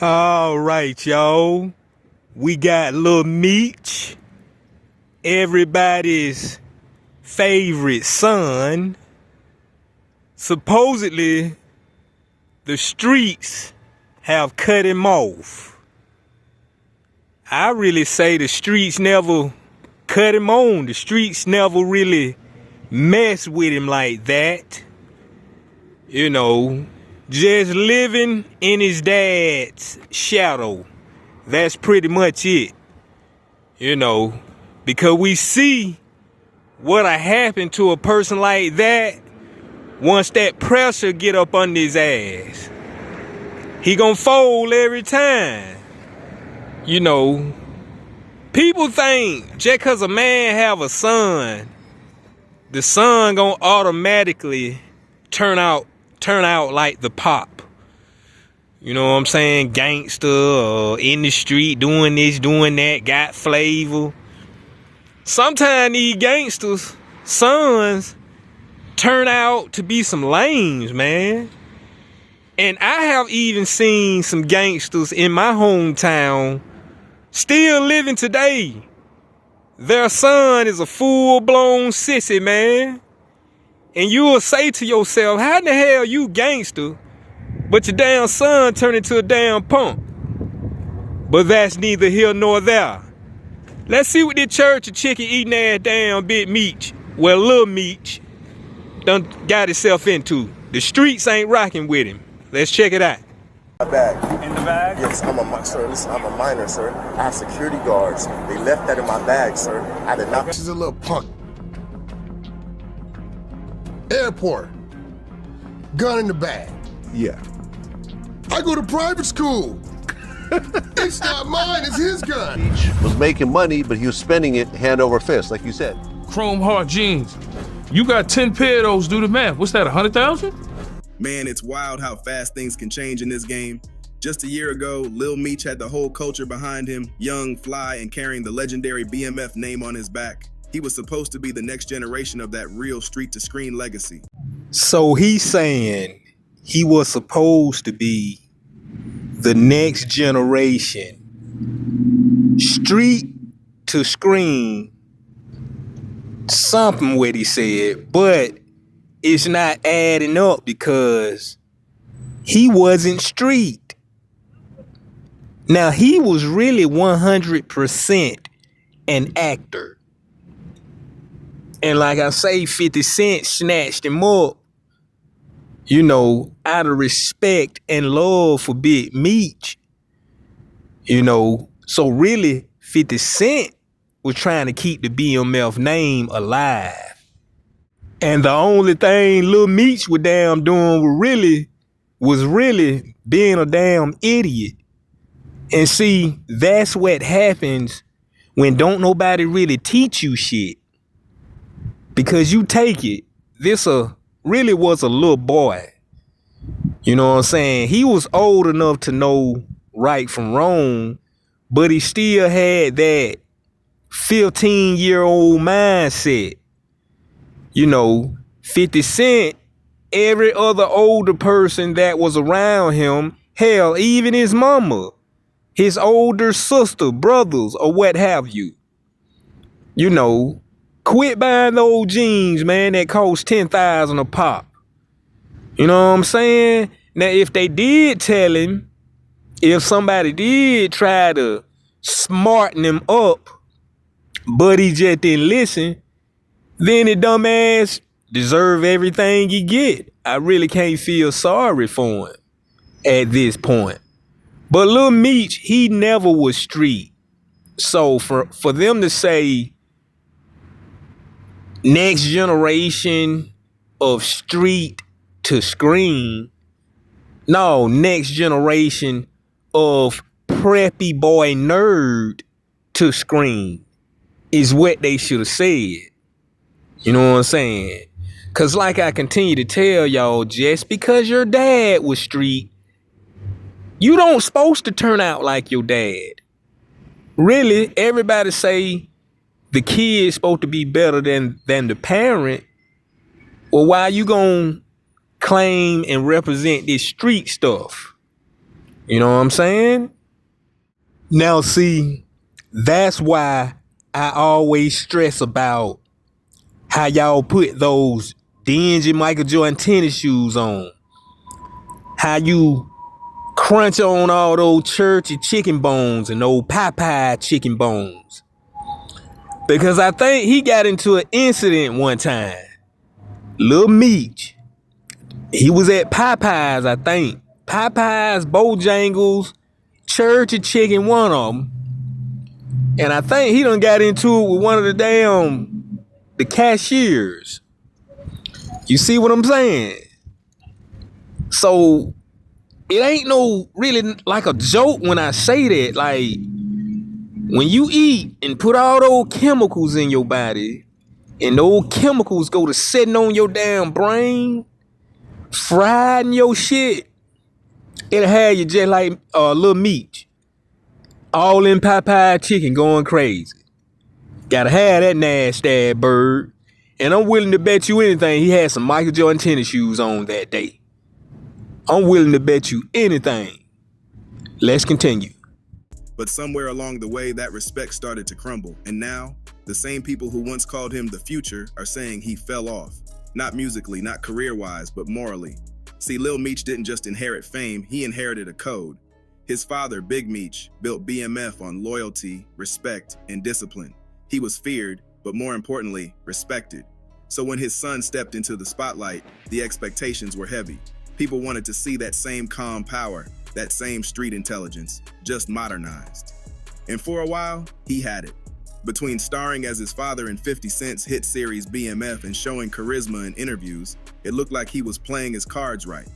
All right, y'all. We got Lil Meech, everybody's favorite son. Supposedly, the streets have cut him off. I really say the streets never cut him on. The streets never really mess with him like that. You know, just living in his dad's shadow. That's pretty much it. You know, because we see what'll happen to a person like that once that pressure get up under his ass. He gonna fold every time. You know, people think just cause a man have a son, the son gonna automatically turn out like the pop. You know what I'm saying? Gangster, in the street, doing this, doing that, got flavor. Sometimes these gangsters' sons turn out to be some lames, man. And I have even seen some gangsters in my hometown still living today. Their son is a full-blown sissy, man. And you will say to yourself, how in the hell you gangster, but your damn son turned into a damn punk? But that's neither here nor there. Let's see what this church of chicken eating ass damn bit Meech, well, Lil Meech, done got himself into. The streets ain't rocking with him. Let's check it out. My bag. In the bag? Yes, I'm a minor, sir. I have security guards. They left that in my bag, sir. I did not. This is a little punk. Airport. Gun in the bag. Yeah. I go to private school. It's not mine, it's his gun. Was making money, but he was spending it hand over fist, like you said. Chrome heart jeans. You got 10 pair of those, do the math. What's that, 100,000? Man, it's wild how fast things can change in this game. Just a year ago, Lil Meech had the whole culture behind him, young, fly, and carrying the legendary BMF name on his back. He was supposed to be the next generation of that real street-to-screen legacy. So he's saying he was supposed to be the next generation, street to screen, something what he said, but it's not adding up because he wasn't street. Now, he was really 100% an actor. And like I say, 50 Cent snatched him up, you know, out of respect and love for Big Meech. You know, so really 50 Cent was trying to keep the BMF name alive. And the only thing Lil Meech was damn doing was really being a damn idiot. And see, that's what happens when don't nobody really teach you shit. Because you take it, this really was a little boy. You know what I'm saying? He was old enough to know right from wrong, but he still had that 15-year-old mindset. You know, 50 Cent, every other older person that was around him, hell, even his mama, his older sister, brothers, or what have you. You know, quit buying those jeans, man, that cost $10,000 a pop. You know what I'm saying? Now, if they did tell him, if somebody did try to smarten him up, but he just didn't listen, then the dumbass deserve everything he get. I really can't feel sorry for him at this point. But Lil Meech, he never was street. So for them to say next generation of street to screen, no, next generation of preppy boy nerd to screen is what they should have said. You know what I'm saying? Because like I continue to tell y'all, just because your dad was street, you don't supposed to turn out like your dad. Really, everybody say the kid's supposed to be better than the parent. Well, why you gonna claim and represent this street stuff? You know what I'm saying? Now see, that's why I always stress about how y'all put those dingy Michael Jordan tennis shoes on. How you crunch on all those churchy chicken bones and old Popeye chicken bones. Because I think he got into an incident one time. Lil Meech. He was at Popeyes, I think. Popeyes, Bojangles, churchy chicken, one of them. And I think he done got into it with one of the cashiers. You see what I'm saying? So it ain't no really like a joke when I say that. Like, when you eat and put all those chemicals in your body, and those chemicals go to sitting on your damn brain, frying your shit, it'll have you just like Lil Meech. All in Popeye chicken going crazy. Gotta have that nasty bird. And I'm willing to bet you anything he had some Michael Jordan tennis shoes on that day. I'm willing to bet you anything. Let's continue. But somewhere along the way, that respect started to crumble. And now, the same people who once called him the future are saying he fell off. Not musically, not career-wise, but morally. See, Lil Meech didn't just inherit fame, he inherited a code. His father, Big Meech, built BMF on loyalty, respect, and discipline. He was feared, but more importantly, respected. So when his son stepped into the spotlight, the expectations were heavy. People wanted to see that same calm power, that same street intelligence, just modernized. And for a while, he had it. Between starring as his father in 50 Cent's hit series BMF and showing charisma in interviews, it looked like he was playing his cards right.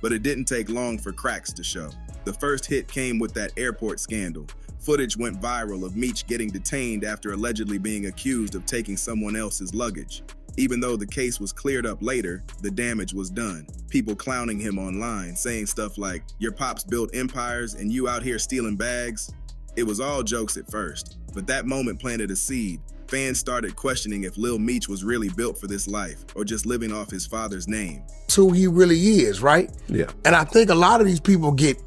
But it didn't take long for cracks to show. The first hit came with that airport scandal. Footage went viral of Meech getting detained after allegedly being accused of taking someone else's luggage. Even though the case was cleared up later, the damage was done. People clowning him online, saying stuff like, "Your pops built empires and you out here stealing bags." It was all jokes at first, but that moment planted a seed. Fans started questioning if Lil Meech was really built for this life or just living off his father's name. That's who he really is, right? Yeah. And I think a lot of these people get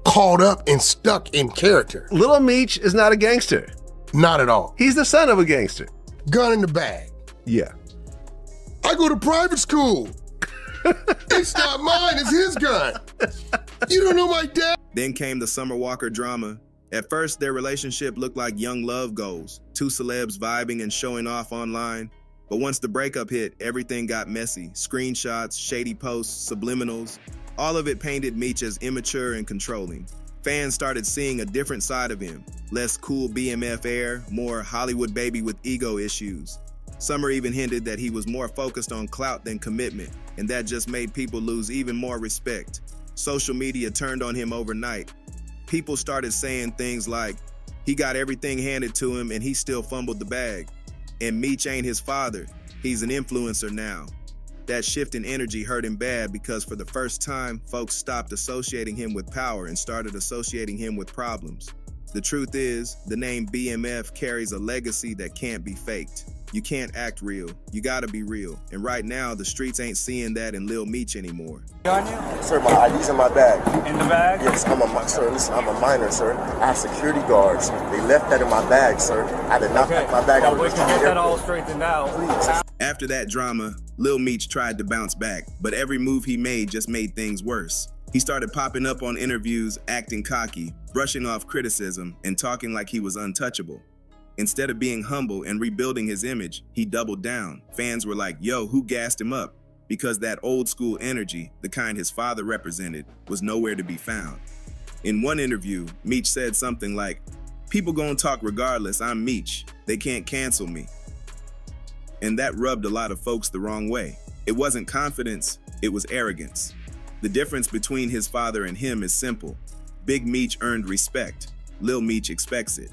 caught up and stuck in character. Lil Meech is not a gangster. Not at all. He's the son of a gangster. Gun in the bag. Yeah. I go to private school. It's not mine, it's his gun. You don't know my dad? Then came the Summer Walker drama. At first, their relationship looked like young love goals, two celebs vibing and showing off online. But once the breakup hit, everything got messy. Screenshots, shady posts, subliminals, all of it painted Meech as immature and controlling. Fans started seeing a different side of him. Less cool BMF air, more Hollywood baby with ego issues. Summer even hinted that he was more focused on clout than commitment, and that just made people lose even more respect. Social media turned on him overnight. People started saying things like, he got everything handed to him and he still fumbled the bag. And Meech ain't his father, he's an influencer now. That shift in energy hurt him bad because for the first time, folks stopped associating him with power and started associating him with problems. The truth is, the name BMF carries a legacy that can't be faked. You can't act real, you gotta be real. And right now, the streets ain't seeing that in Lil Meech anymore. Sir, my ID's in my bag. In the bag? Yes, I'm a minor, sir. I have security guards. They left that in my bag, sir. I did not pack my bag. Well, we can get that all straightened out. Please. After that drama, Lil Meech tried to bounce back, but every move he made just made things worse. He started popping up on interviews, acting cocky, brushing off criticism, and talking like he was untouchable. Instead of being humble and rebuilding his image, he doubled down. Fans were like, yo, who gassed him up? Because that old school energy, the kind his father represented, was nowhere to be found. In one interview, Meech said something like, "People gonna talk regardless, I'm Meech. They can't cancel me." And that rubbed a lot of folks the wrong way. It wasn't confidence, it was arrogance. The difference between his father and him is simple. Big Meech earned respect. Lil Meech expects it.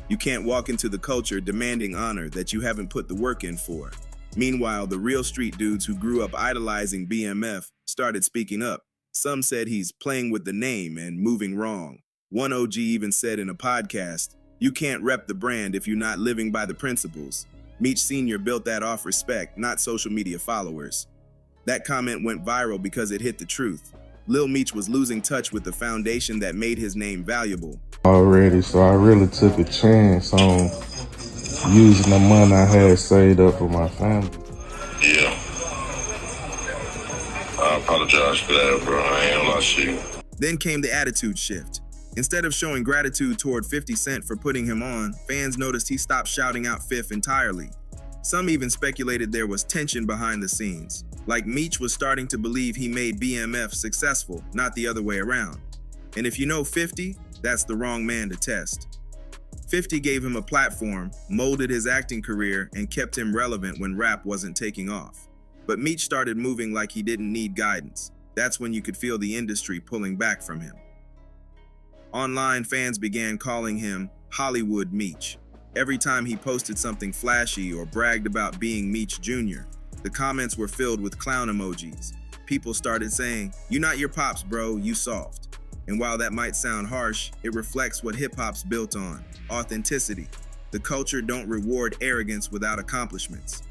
You can't walk into the culture demanding honor that you haven't put the work in for. Meanwhile, the real street dudes who grew up idolizing BMF started speaking up. Some said he's playing with the name and moving wrong. One OG even said in a podcast, "You can't rep the brand if you're not living by the principles." Meech Sr. built that off respect, not social media followers. That comment went viral because it hit the truth. Lil Meech was losing touch with the foundation that made his name valuable. Already, so I really took a chance on using the money I had saved up for my family. Yeah. I apologize for that, bro. I ain't gonna lie to you. Then came the attitude shift. Instead of showing gratitude toward 50 Cent for putting him on, fans noticed he stopped shouting out Fifth entirely. Some even speculated there was tension behind the scenes, like Meech was starting to believe he made BMF successful, not the other way around. And if you know 50, that's the wrong man to test. 50 gave him a platform, molded his acting career, and kept him relevant when rap wasn't taking off. But Meech started moving like he didn't need guidance. That's when you could feel the industry pulling back from him. Online fans began calling him Hollywood Meech. Every time he posted something flashy or bragged about being Meech Jr., the comments were filled with clown emojis. People started saying, "You not your pops, bro, you soft." And while that might sound harsh, it reflects what hip-hop's built on: authenticity. The culture don't reward arrogance without accomplishments.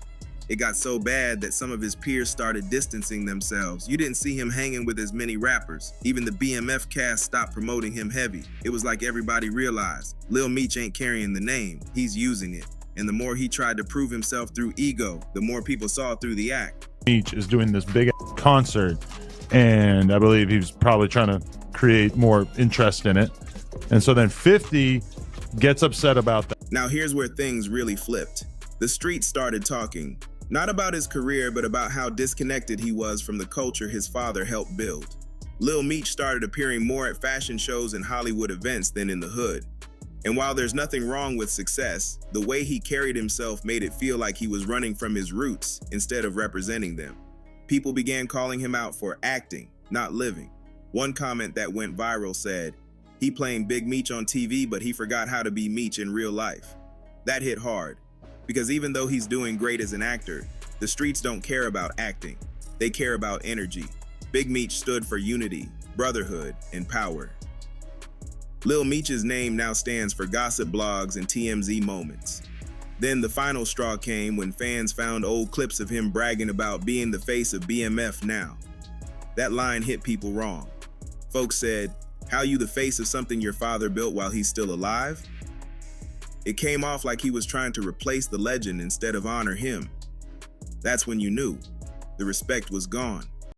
It got so bad that some of his peers started distancing themselves. You didn't see him hanging with as many rappers. Even the BMF cast stopped promoting him heavy. It was like everybody realized, Lil Meech ain't carrying the name, he's using it. And the more he tried to prove himself through ego, the more people saw through the act. Meech is doing this big concert, and I believe he's probably trying to create more interest in it. And so then 50 gets upset about that. Now here's where things really flipped. The streets started talking. Not about his career, but about how disconnected he was from the culture his father helped build. Lil Meech started appearing more at fashion shows and Hollywood events than in the hood. And while there's nothing wrong with success, the way he carried himself made it feel like he was running from his roots instead of representing them. People began calling him out for acting, not living. One comment that went viral said, "He playing Big Meech on TV, but he forgot how to be Meech in real life." That hit hard. Because even though he's doing great as an actor, the streets don't care about acting. They care about energy. Big Meech stood for unity, brotherhood, and power. Lil Meech's name now stands for gossip blogs and TMZ moments. Then the final straw came when fans found old clips of him bragging about being the face of BMF now. That line hit people wrong. Folks said, "How you the face of something your father built while he's still alive?" It came off like he was trying to replace the legend instead of honor him. That's when you knew the respect was gone.